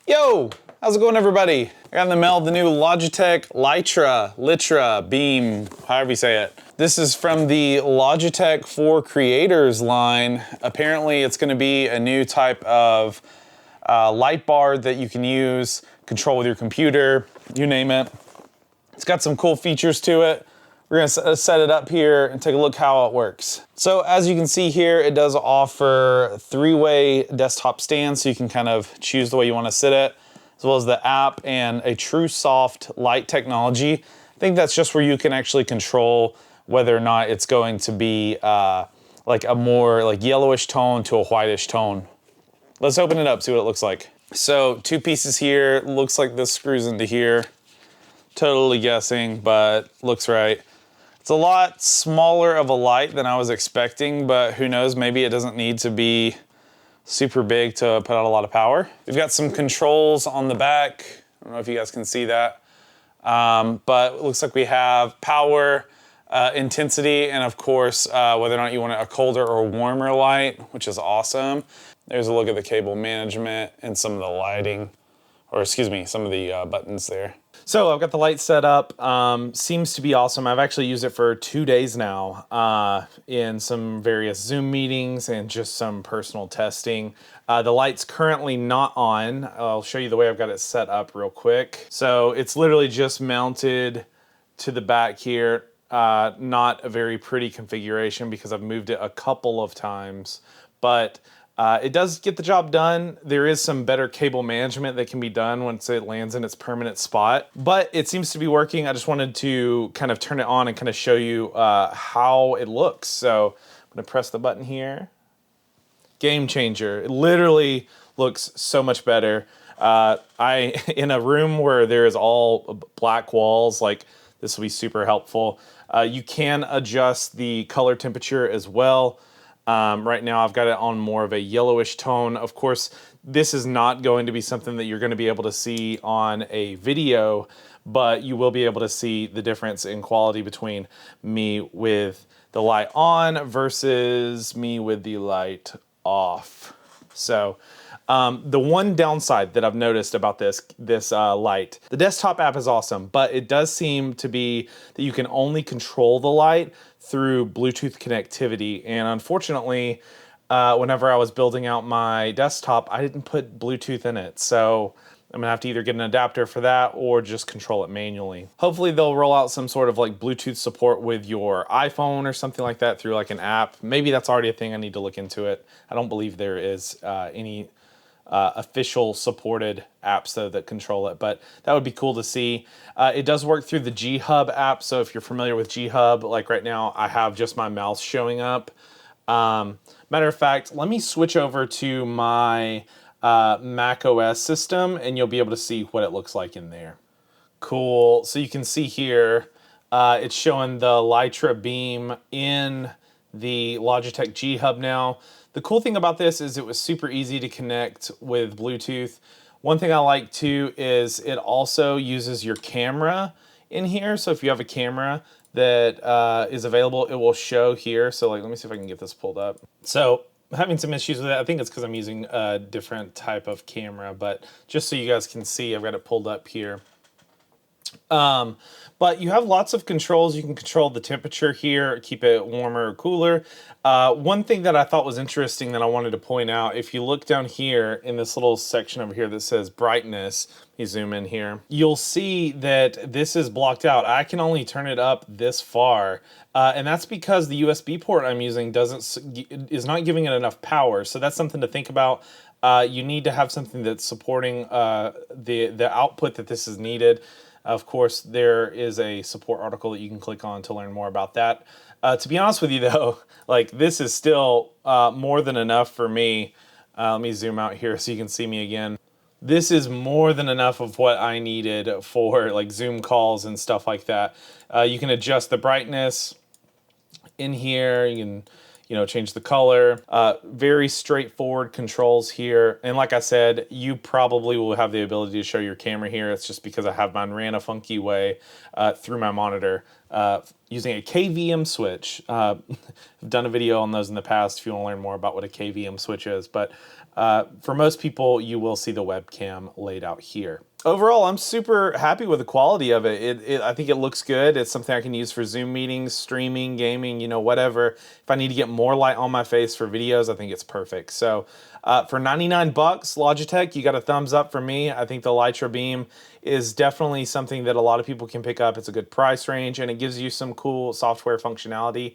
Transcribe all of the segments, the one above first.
Yo, how's it going, everybody? I got in the mail the new Logitech Litra Beam, however you say it. This is from the Logitech for Creators line. Apparently it's gonna be a new type of light bar that you can use, control with your computer, you name it. It's got some cool features to it. We're gonna set it up here and take a look how it works. So as you can see here, it does offer three-way desktop stand, so you can kind of choose the way you wanna sit it, as well as the app and a true soft light technology. I think that's just where you can actually control whether or not it's going to be like a more like yellowish tone to a whitish tone. Let's open it up, see what it looks like. So 2 pieces here, looks like this screws into here. Totally guessing, but looks right. It's a lot smaller of a light than I was expecting, but who knows, maybe it doesn't need to be super big to put out a lot of power. We've got some controls on the back. I don't know if you guys can see that, but it looks like we have power, intensity, and of course, whether or not you want a colder or warmer light, which is awesome. There's a look at the cable management and some of the lighting, or excuse me, some of the buttons there. So I've got the light set up, seems to be awesome. I've actually used it for 2 days now in some various Zoom meetings and just some personal testing. The light's currently not on. I'll show you the way I've got it set up real quick. So it's literally just mounted to the back here. Not a very pretty configuration because I've moved it a couple of times, but it does get the job done. There is some better cable management that can be done once it lands in its permanent spot, but it seems to be working. I just wanted to kind of turn it on and kind of show you how it looks. So I'm gonna press the button here. Game changer. It literally looks so much better. In a room where there is all black walls, like this will be super helpful. You can adjust the color temperature as well. Right now I've got it on more of a yellowish tone. Of course, this is not going to be something that you're going to be able to see on a video, but you will be able to see the difference in quality between me with the light on versus me with the light off. So the one downside that I've noticed about this light, the desktop app is awesome, but it does seem to be that you can only control the light through Bluetooth connectivity. And unfortunately, whenever I was building out my desktop, I didn't put Bluetooth in it. So I'm gonna have to either get an adapter for that or just control it manually. Hopefully they'll roll out some sort of like Bluetooth support with your iPhone or something like that through like an app. Maybe that's already a thing. I need to look into it. I don't believe there is any official supported apps though that control it, but that would be cool to see. It does work through the G Hub app, so if you're familiar with G Hub, like right now I have just my mouse showing up. Matter of fact, let me switch over to my Mac OS system and you'll be able to see what it looks like in there. Cool, so you can see here it's showing the Litra Beam in the Logitech G Hub now. The cool thing about this is it was super easy to connect with Bluetooth. One thing I like too is it also uses your camera in here. So if you have a camera that is available, it will show here. So like, let me see if I can get this pulled up. So I'm having some issues with it. I think it's because I'm using a different type of camera, but just so you guys can see, I've got it pulled up here. But you have lots of controls. You can control the temperature here, keep it warmer or cooler. One thing that I thought was interesting that I wanted to point out, if you look down here in this little section over here that says brightness, you zoom in here, you'll see that this is blocked out. I can only turn it up this far. And that's because the USB port I'm using is not giving it enough power. So that's something to think about. You need to have something that's supporting the output that this is needed. Of course, there is a support article that you can click on to learn more about that. To be honest with you though, like this is still more than enough for me. Let me zoom out here so you can see me again. This is more than enough of what I needed for like Zoom calls and stuff like that. You can adjust the brightness in here. You can change the color. Very straightforward controls here. And like I said, you probably will have the ability to show your camera here. It's just because I have mine ran a funky way through my monitor using a KVM switch. I've done a video on those in the past if you want to learn more about what a KVM switch is. But For most people, you will see the webcam laid out here. Overall, I'm super happy with the quality of it. I think it looks good. It's something I can use for Zoom meetings, streaming, gaming, you know, whatever. If I need to get more light on my face for videos, I think it's perfect. So for 99 bucks, Logitech, you got a thumbs up for me. I think the Litra Beam is definitely something that a lot of people can pick up. It's a good price range, and it gives you some cool software functionality.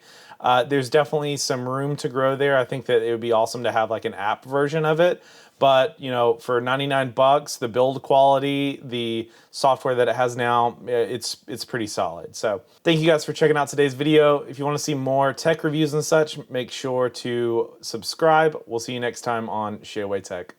There's definitely some room to grow there. I think that it would be awesome to have like an app version of it. But, you know, for 99 bucks, the build quality, the software that it has now, it's pretty solid. So thank you guys for checking out today's video. If you want to see more tech reviews and such, make sure to subscribe. We'll see you next time on Shareaway Tech.